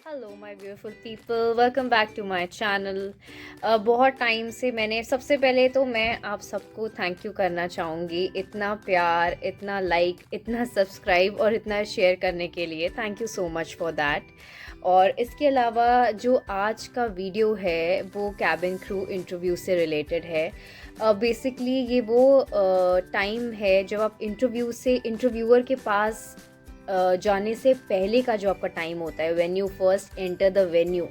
Hello my beautiful people, welcome back to my channel. बहुत time से मैंने सबसे पहले तो मैं आप सबको थैंक यू करना चाहूँगी, इतना प्यार, इतना लाइक, इतना सब्सक्राइब और इतना शेयर करने के लिए। Thank you so much for that. और इसके अलावा जो आज का वीडियो है वो कैबिन क्रू इंटरव्यू से रिलेटेड है। बेसिकली ये वो टाइम है जब आप इंटरव्यूअर के पास जाने से पहले का जो आपका टाइम होता है, when you first enter the venue,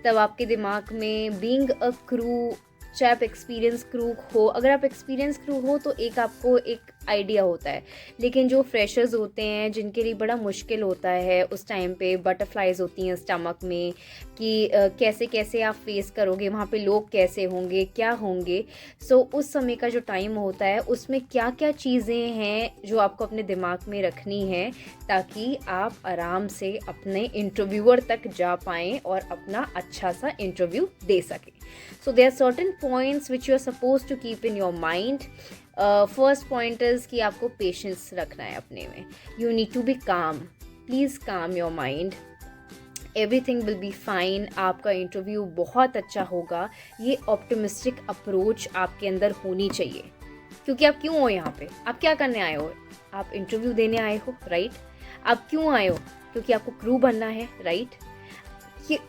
तब आपके दिमाग में बीइंग अ क्रू, चाहे आप एक्सपीरियंस क्रू हो, अगर आप एक्सपीरियंस क्रू हो तो एक आपको एक आइडिया होता है, लेकिन जो फ्रेशर्स होते हैं जिनके लिए बड़ा मुश्किल होता है उस टाइम पे, बटरफ्लाइज होती हैं स्टमक में कि कैसे कैसे आप फेस करोगे, वहाँ पे लोग कैसे होंगे, क्या होंगे। सो उस समय का जो टाइम होता है उसमें क्या क्या चीज़ें हैं जो आपको अपने दिमाग में रखनी है ताकि आप आराम से अपने इंटरव्यूअर तक जा पाएँ और अपना अच्छा सा इंटरव्यू दे सकें। So there are certain points which you are supposed to keep in your mind. First point is कि आपको patience रखना है अपने में. You need to be calm. Please calm your mind. Everything will be fine. आपका interview बहुत अच्छा होगा. ये ऑप्टिमिस्टिक अप्रोच आपके अंदर होनी चाहिए, क्योंकि आप क्यों हो यहाँ पे, आप क्या करने आए हो, आप इंटरव्यू देने आए हो, राइट। आप क्यों आए हो, क्योंकि आपको क्रू बनना है, राइट।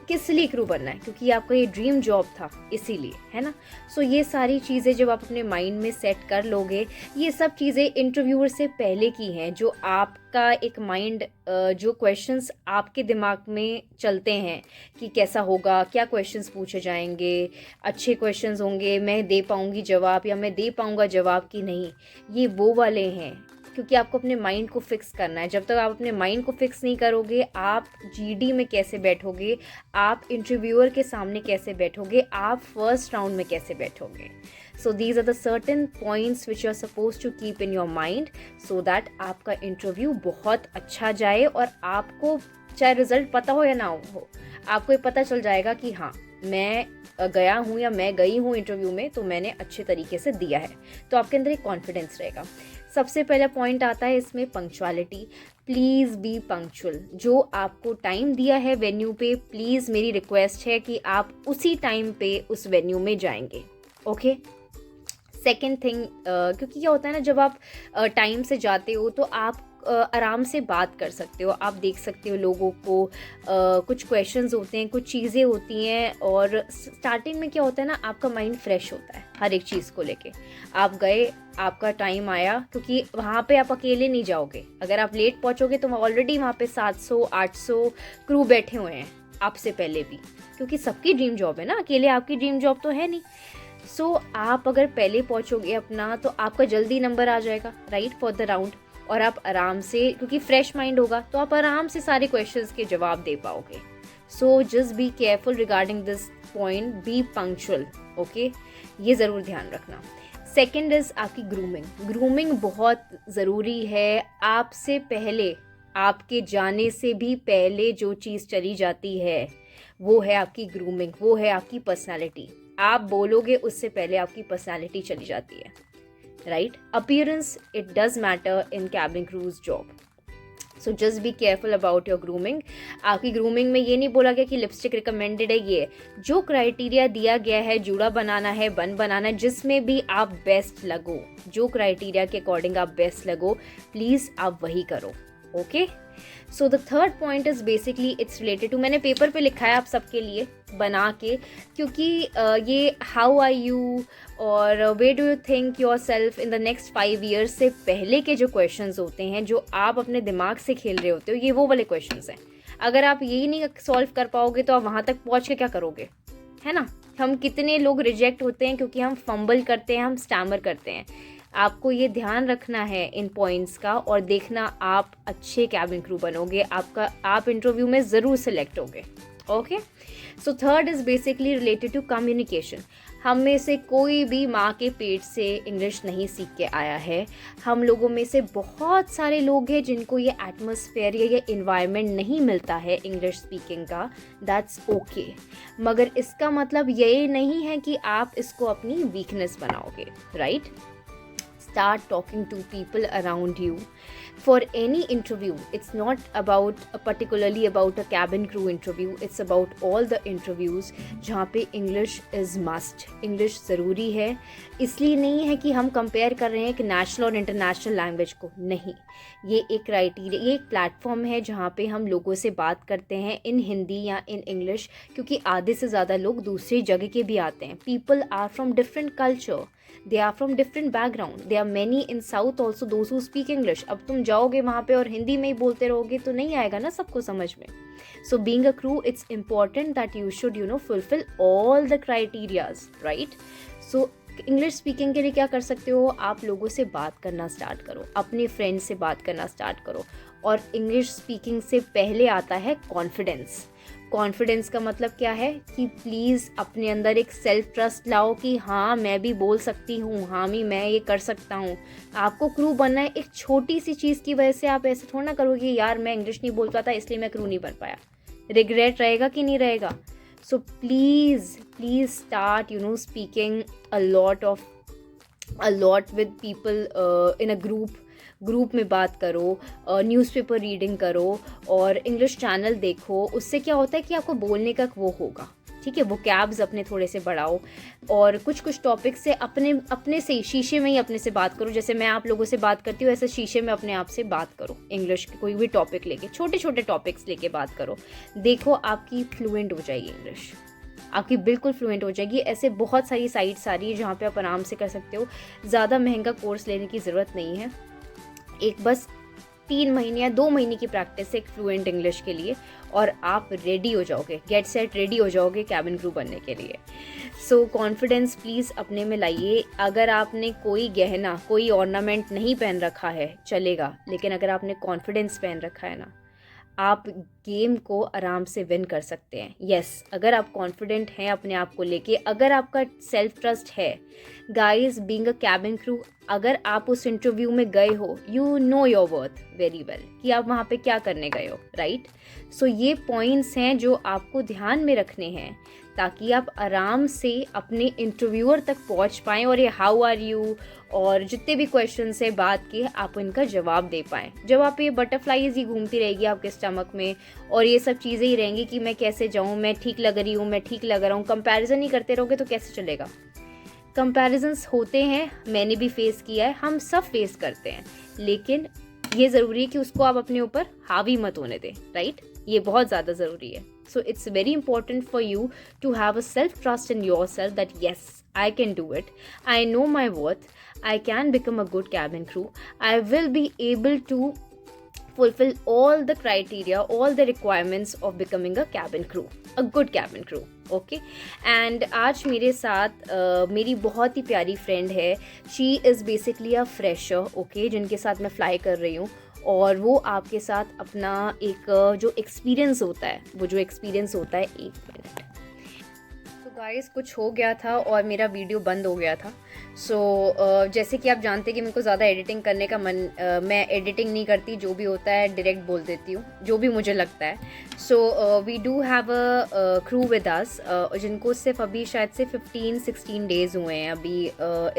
किस लिए क्रू बनना है, क्योंकि आपका ये ड्रीम जॉब था, इसीलिए, है ना। सो ये सारी चीज़ें जब आप अपने माइंड में सेट कर लोगे, ये सब चीज़ें इंटरव्यूअर से पहले की हैं, जो आपका एक माइंड, जो क्वेश्चंस आपके दिमाग में चलते हैं कि कैसा होगा, क्या क्वेश्चंस पूछे जाएंगे, अच्छे क्वेश्चंस होंगे, मैं दे पाऊंगी जवाब या मैं दे पाऊंगा जवाब कि नहीं, ये वो वाले हैं। क्योंकि आपको अपने माइंड को फिक्स करना है। जब तक आप अपने माइंड को फिक्स नहीं करोगे, आप जीडी में कैसे बैठोगे, आप इंटरव्यूअर के सामने कैसे बैठोगे, आप फर्स्ट राउंड में कैसे बैठोगे। So these are the certain points which you are suppose to keep in your mind, so that आपका इंटरव्यू बहुत अच्छा जाए और आपको चाहे रिजल्ट पता हो या ना हो, आपको ये पता चल जाएगा कि हाँ, मैं गया हूँ या मैं गई हूँ इंटरव्यू में तो मैंने अच्छे तरीके से दिया है। तो आपके अंदर एक कॉन्फिडेंस रहेगा। सबसे पहला पॉइंट आता है इसमें पंक्चुअलिटी। Please be punctual. जो आपको टाइम दिया है वेन्यू पे, प्लीज़ मेरी रिक्वेस्ट है कि आप उसी टाइम पे उस वेन्यू में जाएंगे, ओके। सेकेंड थिंग, क्योंकि क्या होता है ना, जब आप टाइम से जाते हो तो आप आराम से बात कर सकते हो, आप देख सकते हो लोगों को, कुछ क्वेश्चंस होते हैं, कुछ चीज़ें होती हैं, और स्टार्टिंग में क्या होता है ना, आपका माइंड फ्रेश होता है हर एक चीज़ को लेके। आप गए, आपका टाइम आया, क्योंकि वहाँ पे आप अकेले नहीं जाओगे। अगर आप लेट पहुँचोगे तो ऑलरेडी वहाँ पे 700-800 क्रू बैठे हुए हैं आपसे पहले भी, क्योंकि सबकी ड्रीम जॉब है ना, अकेले आपकी ड्रीम जॉब तो है नहीं। सो आप अगर पहले पहुँचोगे अपना, तो आपका जल्दी नंबर आ जाएगा, राइट, फॉर द राउंड। और आप आराम से, क्योंकि फ्रेश माइंड होगा, तो आप आराम से सारे क्वेश्चंस के जवाब दे पाओगे। सो just be careful regarding this point, B punctual, okay, ये ज़रूर ध्यान रखना। सेकेंड इज़ आपकी ग्रूमिंग। ग्रूमिंग बहुत ज़रूरी है। आपसे पहले, आपके जाने से भी पहले जो चीज़ चली जाती है वो है आपकी ग्रूमिंग, वो है आपकी पर्सनैलिटी। आप बोलोगे उससे पहले आपकी पर्सनैलिटी चली जाती है, right. Appearance, it does matter in cabin cruise job. So just be careful about your grooming. आपकी ग्रूमिंग में ये नहीं बोला गया कि लिपस्टिक रिकमेंडेड है, ये जो क्राइटेरिया दिया गया है, जूड़ा बनाना है, बन बनाना है, जिसमें भी आप बेस्ट लगो, जो क्राइटेरिया के अकॉर्डिंग आप बेस्ट लगो, प्लीज़ आप वही करो, okay. So the third point is basically it's related to, मैंने पेपर पे लिखा है आप सबके लिए बना के, क्योंकि ये हाउ आर यू और where do you think yourself in the next 5 years से पहले के जो क्वेश्चंस होते हैं, जो आप अपने दिमाग से खेल रहे होते हो, ये वो वाले क्वेश्चंस हैं। अगर आप यही नहीं सॉल्व कर पाओगे तो आप वहाँ तक पहुँच के क्या करोगे, है ना। हम कितने लोग रिजेक्ट होते हैं क्योंकि हम फंबल करते हैं, हम स्टैमर करते हैं। आपको ये ध्यान रखना है इन पॉइंट्स का, और देखना आप अच्छे कैबिन क्रू बनोगे, आप इंटरव्यू में ज़रूर सिलेक्ट होगे, okay. So third is basically related to communication. हम में से कोई भी माँ के पेट से इंग्लिश नहीं सीख के आया है। हम लोगों में से बहुत सारे लोग हैं जिनको ये एटमॉस्फेयर या ये इन्वायरमेंट नहीं मिलता है इंग्लिश स्पीकिंग का, दैट्स ओके। मगर इसका मतलब ये नहीं है कि आप इसको अपनी वीकनेस बनाओगे, right. start talking to people around you. For any interview, it's not about particularly about a cabin crew interview, it's about all the interviews जहाँ पे English is must. English ज़रूरी है, इसलिए नहीं है कि हम कंपेयर कर रहे हैं कि नेशनल और इंटरनेशनल लैंग्वेज को, नहीं, ये एक क्राइटेरिया, ये एक प्लेटफॉर्म है जहाँ पे हम लोगों से बात करते हैं इन हिंदी या इन इंग्लिश, क्योंकि आधे से ज़्यादा लोग दूसरी जगह के भी आते हैं. People are from different culture, they are from different background, they are many in south also those who speak English. अब तुम जाओगे वहाँ पे और हिंदी में ही बोलते रहोगे तो नहीं आएगा ना सबको समझ में. So being a crew, it's important that you should fulfil all the criterias, right. So English speaking के लिए क्या कर सकते हो, आप लोगों से बात करना स्टार्ट करो, अपने फ्रेंड से बात करना स्टार्ट करो. और इंग्लिश स्पीकिंग से पहले आता है कॉन्फिडेंस. कॉन्फिडेंस का मतलब क्या है कि प्लीज़ अपने अंदर एक सेल्फ ट्रस्ट लाओ कि हाँ मैं भी बोल सकती हूँ, हाँ मैं ये कर सकता हूँ. आपको क्रू बनना है, एक छोटी सी चीज़ की वजह से आप ऐसे थोड़ा ना करोगे यार मैं इंग्लिश नहीं बोल पाता इसलिए मैं क्रू नहीं बन पाया. रिग्रेट रहेगा कि नहीं रहेगा. So please start speaking a lot with people in a group में बात करो, न्यूज़पेपर रीडिंग करो और इंग्लिश चैनल देखो. उससे क्या होता है कि आपको बोलने का वो होगा, ठीक है. वो कैब्स अपने थोड़े से बढ़ाओ और कुछ टॉपिक से अपने से शीशे में ही अपने से बात करो. जैसे मैं आप लोगों से बात करती हूँ ऐसे शीशे में अपने आप से बात करो. इंग्लिश के कोई भी टॉपिक लेके, छोटे टॉपिक्स लेके बात करो. देखो आपकी फ्लुएंट हो जाएगी इंग्लिश, आपकी बिल्कुल फ्लुएंट हो जाएगी. ऐसे बहुत सारी साइट्स आ रही है जहाँ पे आप आराम से कर सकते हो. ज़्यादा महंगा कोर्स लेने की ज़रूरत नहीं है. एक बस 3 महीने या 2 महीने की प्रैक्टिस है एक फ्लुएंट इंग्लिश के लिए और आप रेडी हो जाओगे, गेट सेट रेडी हो जाओगे कैबिन क्रू बनने के लिए. सो कॉन्फिडेंस प्लीज़ अपने में लाइए. अगर आपने कोई गहना, कोई ऑर्नामेंट नहीं पहन रखा है चलेगा, लेकिन अगर आपने कॉन्फिडेंस पहन रखा है ना, आप गेम को आराम से विन कर सकते हैं. यस, अगर आप कॉन्फिडेंट हैं अपने आप को लेके, अगर आपका सेल्फ ट्रस्ट है. Guys, being a cabin crew, अगर आप उस इंटरव्यू में गए हो, you know your worth very well कि आप वहाँ पे क्या करने गए हो, राइट. सो ये पॉइंट्स हैं जो आपको ध्यान में रखने हैं ताकि आप आराम से अपने इंटरव्यूअर तक पहुँच पाएँ और ये हाउ आर यू और जितने भी क्वेश्चन है बात के, आप इनका जवाब दे पाएँ. जब आप ये बटरफ्लाइज ही घूमती रहेगी आपके स्टमक में और ये सब चीज़ें ही रहेंगी कि मैं कैसे जाऊँ, मैं ठीक लग रही हूँ, मैं ठीक लग रहा हूँ, कंपैरिजन ही करते रहोगे तो कैसे चलेगा. कंपैरिजन्स होते हैं, मैंने भी फेस किया है, हम सब फेस करते हैं, लेकिन ये ज़रूरी है कि उसको आप अपने ऊपर हावी मत होने दें, राइट. ये बहुत ज़्यादा ज़रूरी है. So it's very important for you to have a self trust in your self that yes I can do it. I know my worth. I can become a good cabin crew. I will be able to fulfill all the criteria, all the requirements of becoming a cabin crew, a good cabin crew. Okay. And आज मेरे साथ मेरी बहुत ही प्यारी friend है. She is basically a fresher, okay, जिनके साथ मैं फ्लाई कर रही हूँ. और वो आपके साथ अपना एक जो एक्सपीरियंस होता है, एक मिनट. गाइस, कुछ हो गया था और मेरा वीडियो बंद हो गया था. सो जैसे कि आप जानते हैं कि मेरे को ज़्यादा एडिटिंग करने का मैं एडिटिंग नहीं करती, जो भी होता है डायरेक्ट बोल देती हूँ जो भी मुझे लगता है. So we do have a crew with us जिनको सिर्फ अभी शायद से 15-16 डेज़ हुए हैं अभी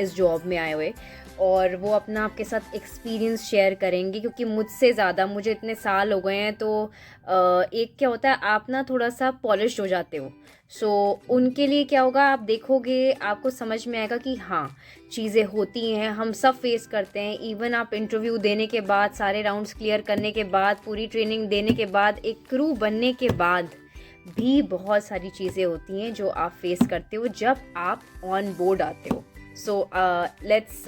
इस जॉब में आए हुए, और वो अपना आपके साथ एक्सपीरियंस शेयर करेंगे क्योंकि मुझसे ज़्यादा, मुझे इतने साल हो गए हैं. तो एक क्या होता है, आप ना थोड़ा सा पॉलिश हो जाते हो. सो उनके लिए क्या होगा, आप देखोगे आपको समझ में आएगा कि हाँ चीज़ें होती हैं, हम सब फेस करते हैं. इवन आप इंटरव्यू देने के बाद, सारे राउंड्स क्लियर करने के बाद, पूरी ट्रेनिंग देने के बाद, एक क्रू बनने के बाद भी बहुत सारी चीज़ें होती हैं जो आप फेस करते हो जब आप ऑन बोर्ड आते हो. So let's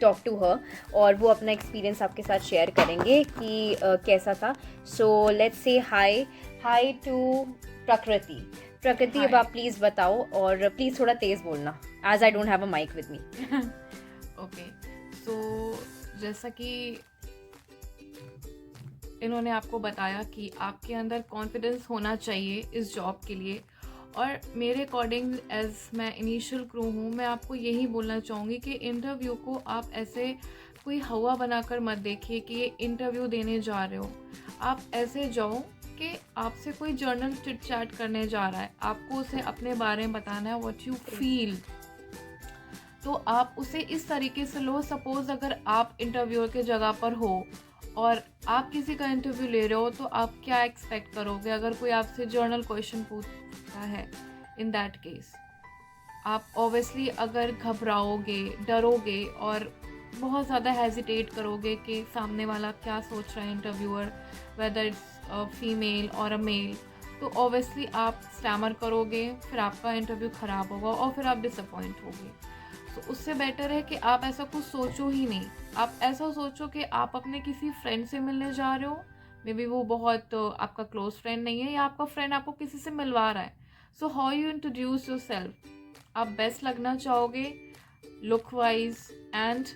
talk to her और वो अपना एक्सपीरियंस आपके साथ शेयर करेंगे कि कैसा था. So let's say hi to प्रकृति. अब आप प्लीज़ बताओ और प्लीज़ थोड़ा तेज़ बोलना, as I don't have a mic with me. Okay. So जैसा कि इन्होंने आपको बताया कि आपके अंदर कॉन्फिडेंस होना चाहिए इस जॉब के लिए, और मेरे अकॉर्डिंग एज मैं इनिशियल क्रू हूँ, मैं आपको यही बोलना चाहूँगी कि इंटरव्यू को आप ऐसे कोई हवा बनाकर मत देखिए कि ये इंटरव्यू देने जा रहे हो. आप ऐसे जाओ कि आपसे कोई जर्नल चिट चैट करने जा रहा है, आपको उसे अपने बारे में बताना है, व्हाट यू फील, तो आप उसे इस तरीके से लो, सपोज़ अगर आप इंटरव्यूअर के जगह पर हो और आप किसी का इंटरव्यू ले रहे हो, तो आप क्या एक्सपेक्ट करोगे अगर कोई आपसे जर्नल क्वेश्चन पूछता है? इन दैट केस आप ऑब्वियसली अगर घबराओगे, डरोगे और बहुत ज़्यादा हेजिटेट करोगे कि सामने वाला क्या सोच रहा है इंटरव्यूअर, वेदर इट्स फीमेल और अ मेल, तो ऑब्वियसली आप स्टैमर करोगे, फिर आपका इंटरव्यू ख़राब होगा और फिर आप डिसअपॉइंट होगे। तो उससे बेटर है कि आप ऐसा कुछ सोचो ही नहीं। आप ऐसा सोचो कि आप अपने किसी फ्रेंड से मिलने जा रहे हो, मे बी वो बहुत आपका क्लोज फ्रेंड नहीं है, या आपका फ्रेंड आपको किसी से मिलवा रहा है। So how you introduce your self, आप बेस्ट लगना चाहोगे look wise and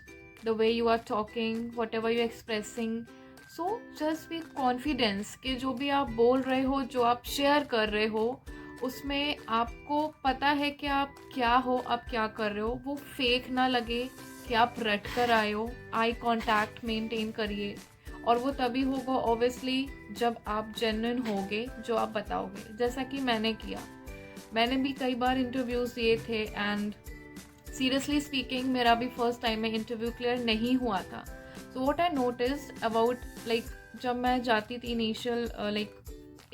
the way you are talking, whatever you expressing. So just be confidence कि जो भी आप बोल रहे हो, जो आप शेयर कर रहे हो, उसमें आपको पता है कि आप क्या हो, आप क्या कर रहे हो, वो फेक ना लगे कि आप रट कर आए हो। आई कांटेक्ट मेंटेन करिए, और वो तभी होगा ऑब्वियसली जब आप जेन्युइन होगे जो आप बताओगे, जैसा कि मैंने किया। मैंने भी कई बार इंटरव्यूज़ दिए थे एंड सीरियसली स्पीकिंग मेरा भी फर्स्ट टाइम में इंटरव्यू क्लियर नहीं हुआ था। So what I noticed about, like जब मैं जाती थी इनिशियल लाइक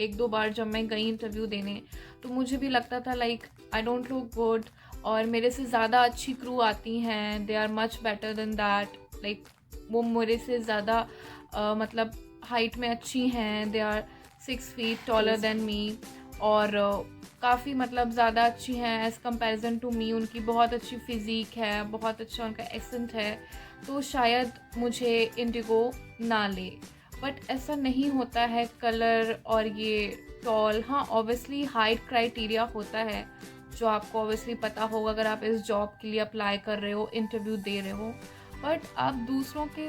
1-2 बार जब मैं गई इंटरव्यू देने, तो मुझे भी लगता था like I don't look good, और मेरे से ज़्यादा अच्छी क्रू आती हैं, they are much better than that, like वो मेरे से ज़्यादा मतलब हाइट में अच्छी हैं, they are 6 feet taller than me, और काफ़ी मतलब ज़्यादा अच्छी हैं एज़ कंपैरिजन टू मी, उनकी बहुत अच्छी फिज़ीक है, बहुत अच्छा उनका एक्सेंट है, तो शायद मुझे इंडिगो ना ले। बट ऐसा नहीं होता है, कलर और ये टॉल, हाँ ऑब्वियसली हाइट क्राइटेरिया होता है जो आपको ऑब्वियसली पता होगा अगर आप इस जॉब के लिए अप्लाई कर रहे हो, इंटरव्यू दे रहे हो। बट आप दूसरों के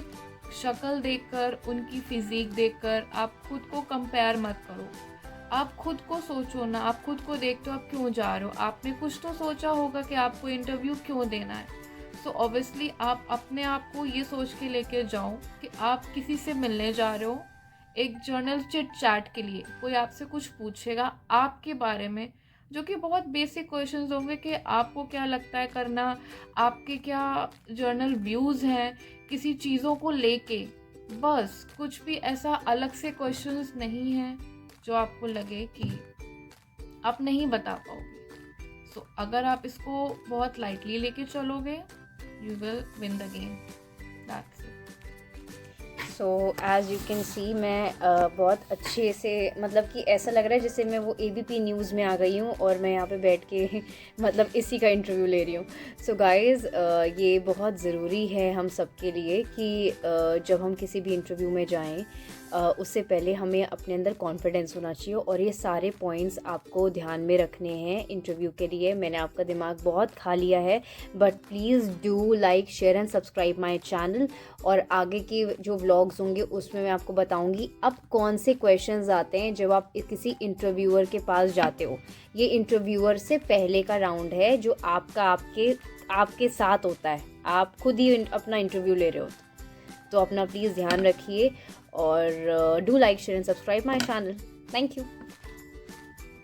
शक्ल देखकर, उनकी फिज़ीक देखकर आप खुद को कंपेयर मत करो। आप खुद को सोचो ना, आप खुद को देखते हो आप क्यों जा रहे हो, आपने कुछ तो सोचा होगा कि आपको इंटरव्यू क्यों देना है। सो ऑब्वियसली आप अपने आप को ये सोच के लेके जाओ कि आप किसी से मिलने जा रहे हो, एक जर्नल चिट चैट के लिए कोई आपसे कुछ पूछेगा आपके बारे में, जो कि बहुत बेसिक क्वेश्चंस होंगे कि आपको क्या लगता है करना, आपके क्या जर्नल व्यूज़ हैं किसी चीज़ों को लेके, बस कुछ भी ऐसा अलग से क्वेश्चंस नहीं हैं जो आपको लगे कि आप नहीं बता पाओगे। सो अगर आप इसको बहुत लाइटली लेके चलोगे, you will win the game, that's it. So as you can see मैं बहुत अच्छे से, मतलब कि ऐसा लग रहा है जैसे मैं वो ABP न्यूज़ में आ गई हूँ और मैं यहाँ पे बैठ के मतलब इसी का इंटरव्यू ले रही हूँ। सो गाइज़ ये बहुत ज़रूरी है हम सब के लिए कि जब हम किसी भी इंटरव्यू में जाएं, उससे पहले हमें अपने अंदर कॉन्फिडेंस होना चाहिए, और ये सारे पॉइंट्स आपको ध्यान में रखने हैं इंटरव्यू के लिए। मैंने आपका दिमाग बहुत खा लिया है, but please do like, share and subscribe my channel. और आगे के जो व्लॉग्स होंगे उसमें मैं आपको बताऊंगी अब कौन से क्वेश्चंस आते हैं जब आप किसी इंटरव्यूअर के पास जाते हो। ये इंटरव्यूअर से पहले का राउंड है जो आपके साथ होता है, आप खुद ही अपना इंटरव्यू ले रहे हो। तो अपना प्लीज़ ध्यान रखिए, और do like, share and subscribe my channel. Thank you.